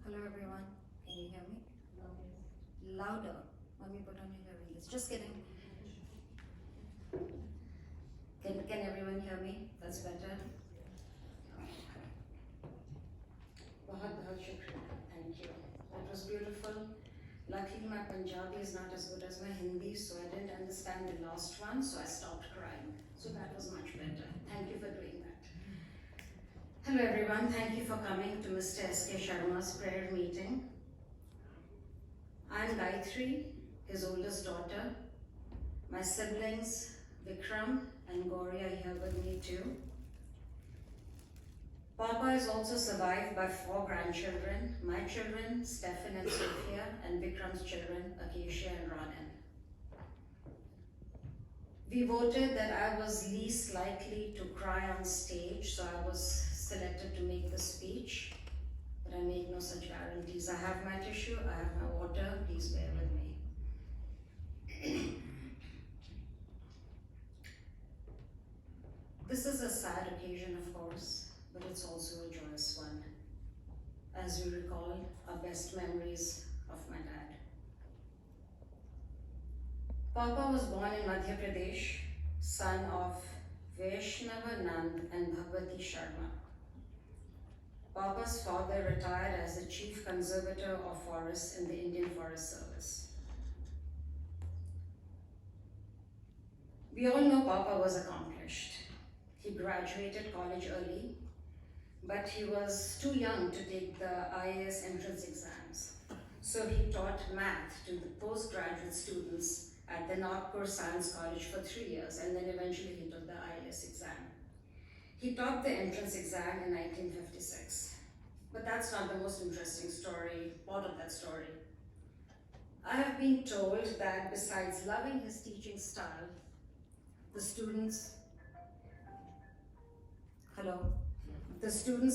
Hello everyone, can you hear me? Louder. Let me put on your hearing aids. Just kidding. Can everyone hear me? That's better. बहुत बहुत शुक्रिया. Thank you. That was beautiful. Luckily my Punjabi is not as good as my Hindi, so I didn't understand the last one, so I stopped crying. So that was much better. Thank you for doing that. Hello everyone, thank you for coming to Mr. S.K. Sharma's prayer meeting. I'm Gayatri, his oldest daughter. My siblings, Vikram and Gauri, are here with me too. Papa is also survived by 4 grandchildren, my children, Stefan and Sophia, and Vikram's children, Acacia and Ronan. We voted that I was least likely to cry on stage, so I was selected to make the speech, but I make no such guarantees. I have my tissue, I have my water, please bear with me. This is a sad occasion, of course, but it's also a joyous one, as we recall our best memories of my dad. Papa was born in Madhya Pradesh, son of Vaishnava Nand and Bhagwati Sharma. Papa's father retired as the chief conservator of forests in the Indian Forest Service. We all know Papa was accomplished. He graduated college early, but he was too young to take the IAS entrance exams. So he taught math to the postgraduate students at the Nagpur Science College for 3 years, and then eventually he took the IAS exam. He taught the entrance exam in 1956. But that's not the most interesting part of that story. I have been told that besides loving his teaching style, the students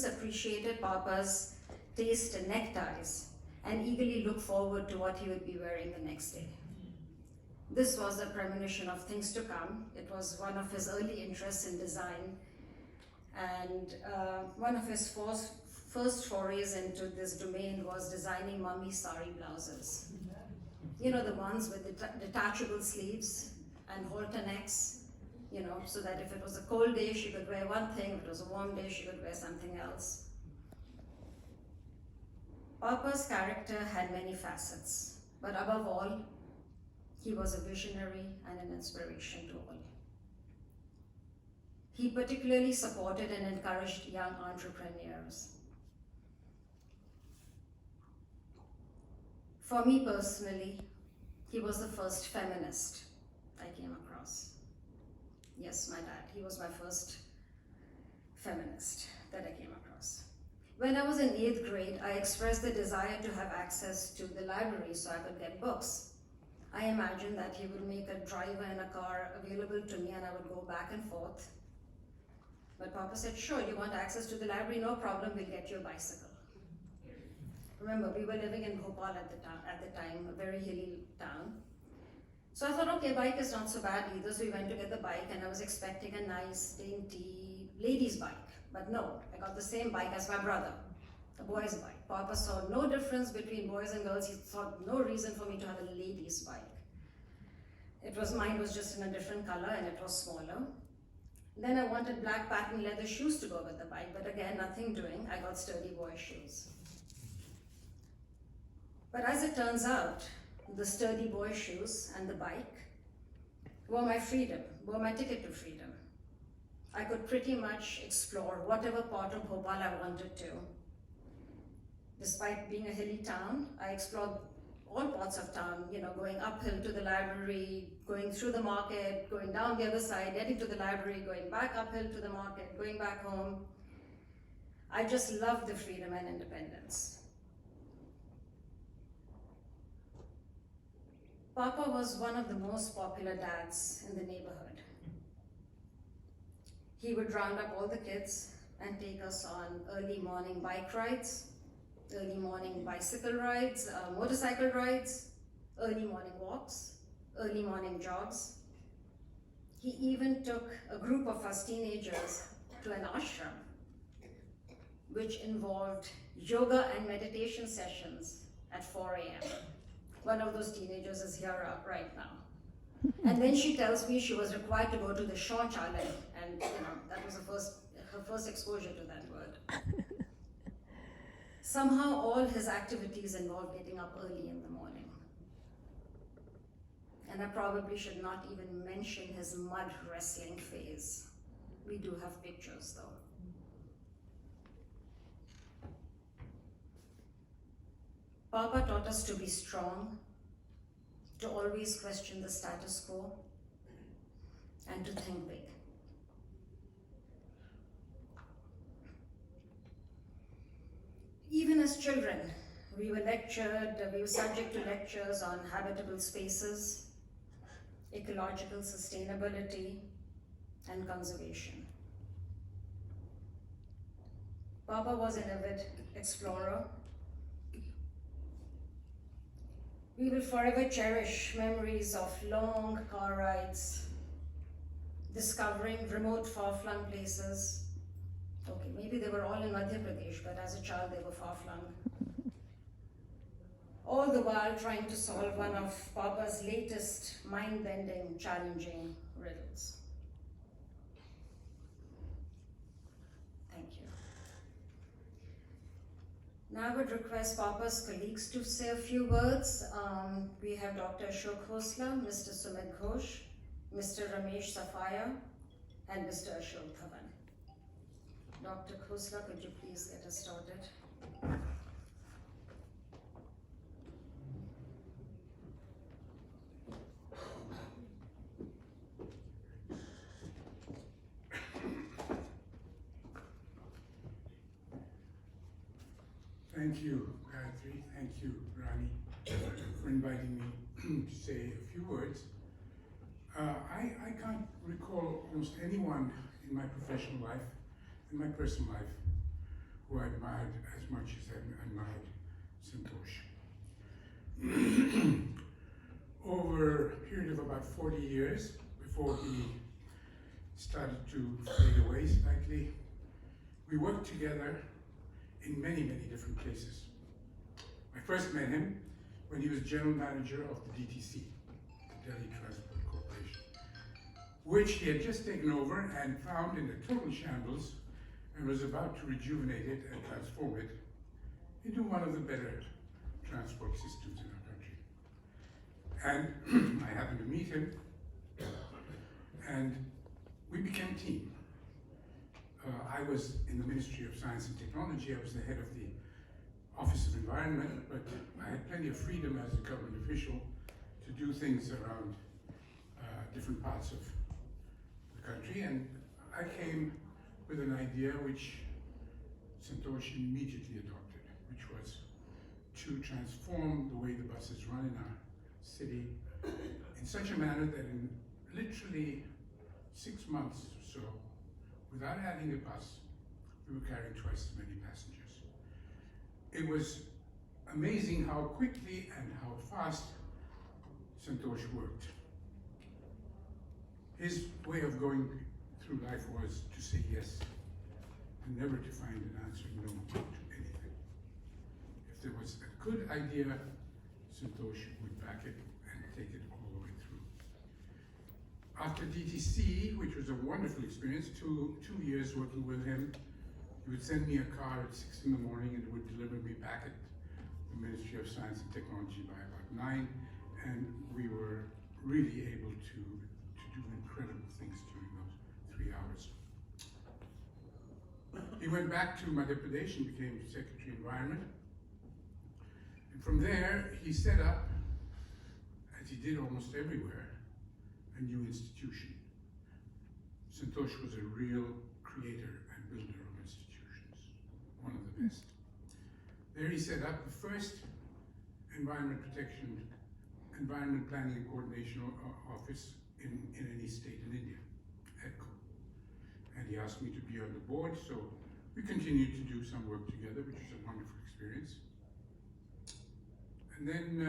appreciated Papa's taste in neckties and eagerly looked forward to what he would be wearing the next day. This was a premonition of things to come. It was one of his early interests in design, and one of his first forays into this domain was designing mummy sari blouses. You know, the ones with the detachable sleeves and halter necks, so that if it was a cold day, she could wear one thing, if it was a warm day, she could wear something else. Papa's character had many facets, but above all, he was a visionary and an inspiration to all. He particularly supported and encouraged young entrepreneurs. For me personally, he was the first feminist I came across. Yes, my dad, he was my first feminist that I came across. When I was in 8th grade, I expressed the desire to have access to the library so I could get books. I imagined that he would make a driver in a car available to me and I would go back and forth. But Papa said, sure, you want access to the library? No problem, we'll get you a bicycle. Remember, we were living in Bhopal at the time, a very hilly town. So I thought, okay, bike is not so bad either. So we went to get the bike and I was expecting a nice, dainty lady's bike. But no, I got the same bike as my brother, a boy's bike. Papa saw no difference between boys and girls. He thought no reason for me to have a lady's bike. Mine was just in a different color and it was smaller. Then I wanted black patent leather shoes to go with the bike, but again, nothing doing. I got sturdy boy shoes. But as it turns out, the sturdy boy shoes and the bike were my freedom, were my ticket to freedom. I could pretty much explore whatever part of Bhopal I wanted to. Despite being a hilly town, I explored all parts of town, going uphill to the library, going through the market, going down the other side, getting to the library, going back uphill to the market, going back home. I just loved the freedom and independence. Papa was one of the most popular dads in the neighborhood. He would round up all the kids and take us on early morning bike rides, early morning bicycle rides, motorcycle rides, early morning walks, early morning jogs. He even took a group of us teenagers to an ashram, which involved yoga and meditation sessions at 4 a.m. One of those teenagers is here right now. And then she tells me she was required to go to the Shauchalaya, and that was her first exposure to that word. Somehow all his activities involved getting up early in the morning. And I probably should not even mention his mud wrestling phase. We do have pictures though. Papa taught us to be strong, to always question the status quo, and to think big. Even as children, we were subject to lectures on habitable spaces, ecological sustainability, and conservation. Papa was an avid explorer. We will forever cherish memories of long car rides, discovering remote, far-flung places. Okay, maybe they were all in Madhya Pradesh, but as a child they were far-flung. All the while trying to solve one of Papa's latest mind-bending, challenging riddles. Thank you. Now I would request Papa's colleagues to say a few words. We have Dr. Ashok Khosla, Mr. Sumit Ghosh, Mr. Ramesh Safaya, and Mr. Ashok Dhawan. Dr. Khosla, could you please get us started? Thank you, Gayatri. Thank you, Rani, for inviting me to say a few words. I can't recall almost anyone in my professional life and my personal life who I admired as much as I admired Santosh. Over a period of about 40 years, before he started to fade away slightly, we worked together in many, many different places. I first met him when he was general manager of the DTC, the Delhi Transport Corporation, which he had just taken over and found in a total shambles and was about to rejuvenate it and transform it into one of the better transport systems in our country. And I happened to meet him, and we became a team. I was in the Ministry of Science and Technology. I was the head of the Office of Environment, but I had plenty of freedom as a government official to do things around different parts of the country. And I came with an idea which Santosh immediately adopted, which was to transform the way the buses run in our city in such a manner that in literally 6 months or so, without adding a bus, we were carrying twice as many passengers. It was amazing how quickly and how fast Santosh worked. His way of going through life was to say yes and never to find an answering no to anything. If there was a good idea, Santosh would back it and take it all the way through. After DTC, which was a wonderful experience, two years working with him, he would send me a car at 6 in the morning and would deliver me back at the Ministry of Science and Technology by about 9, and we were really able to do incredible things during those 3 hours. He went back to Madhya Pradesh and became Secretary of Environment, And from there, he set up, as he did almost everywhere, a new institution. Santosh was a real creator and builder of institutions, one of the best. There he set up the first environment planning and coordination office in any state in India, EDCO. And he asked me to be on the board, so we continued to do some work together, which was a wonderful experience. And then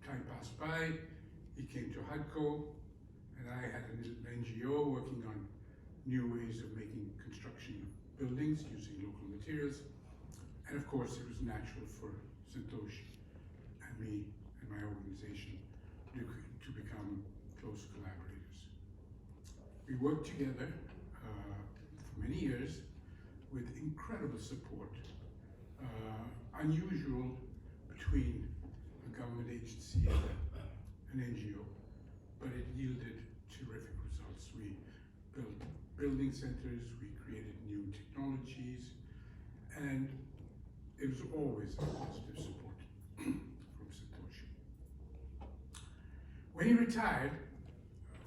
time passed by, he came to HUDCO, and I had a little NGO working on new ways of making construction of buildings using local materials. And of course, it was natural for Santosh and me and my organization to become close collaborators. We worked together for many years with incredible support, unusual between a government agency and an NGO, but it yielded terrific results. We built building centers, we created new technologies, and it was always a positive support from Santosh. When he retired,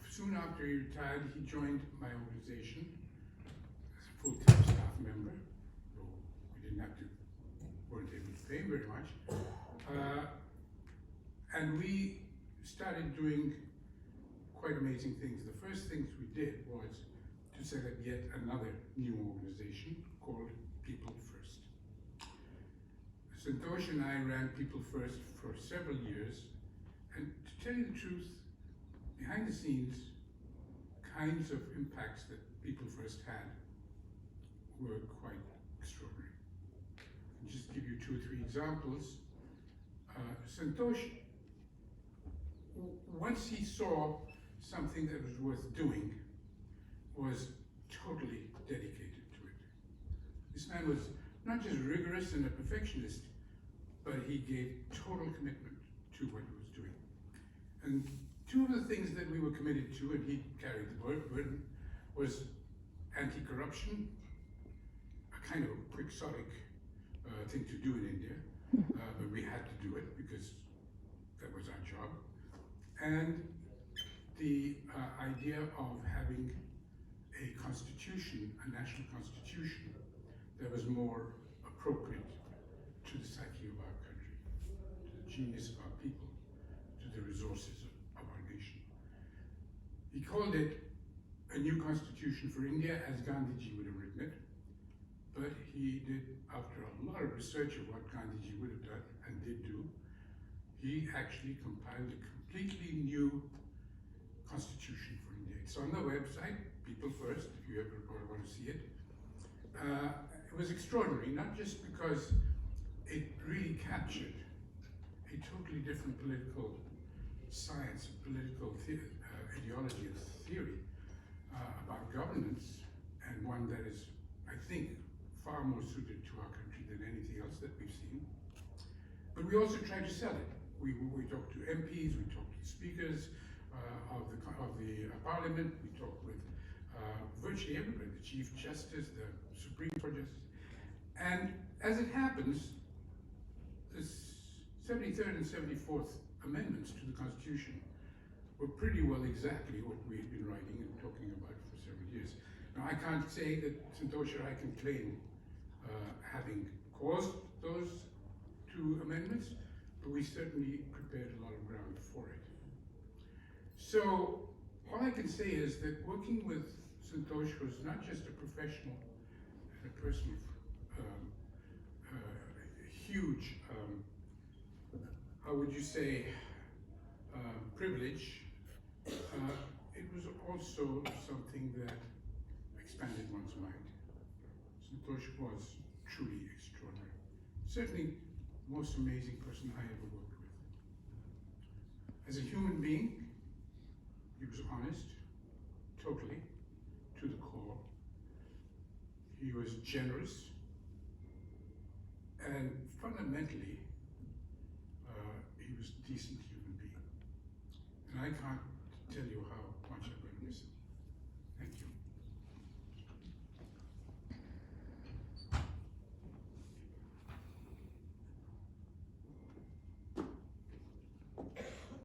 soon after he retired, he joined my organization as a full-time staff member, though we weren't able to pay him very much. And we started doing quite amazing things. The first things we did was to set up yet another new organization called People First. Santosh and I ran People First for several years, and to tell you the truth, behind the scenes, kinds of impacts that People First had were quite extraordinary. I'll just give you 2 or 3 examples. Santosh, once he saw something that was worth doing, was totally dedicated to it. This man was not just rigorous and a perfectionist, but he gave total commitment to what he was doing. And 2 of the things that we were committed to, and he carried the burden, was anti-corruption, a kind of a quixotic thing to do in India, but we had to do it because that was our job. And the idea of having a constitution, a national constitution, that was more appropriate to the psyche of our country, to the genius of our people, to the resources of our nation. He called it a new constitution for India, as Gandhiji would have written it, but he did, after a lot of research of what Gandhiji would have done and did do, he actually compiled a completely new constitution for India. It's on the website, People First, if you ever want to see it. It was extraordinary, not just because it really captured a totally different political science, political ideology and theory about governance, and one that is, I think, far more suited to our country than anything else that we've seen. But we also tried to sell it. We talked to MPs, we talked to speakers of the parliament, we talked with virtually everybody, the Chief Justice, the Supreme Court Justice. And as it happens, the 73rd and 74th amendments to the Constitution were pretty well exactly what we had been writing and talking about for several years. Now, I can't say that Santosh or I can claim having caused those 2 amendments, but we certainly prepared a lot of ground for it. So, all I can say is that working with Santosh was not just a professional and a personal, huge, how would you say, privilege. It was also something that expanded one's mind. Santosh was truly extraordinary. Certainly the most amazing person I ever worked with. As a human being, he was honest, totally, to the core. He was generous, and fundamentally, he was a decent human being. And I can't tell you how much I'm going to miss him.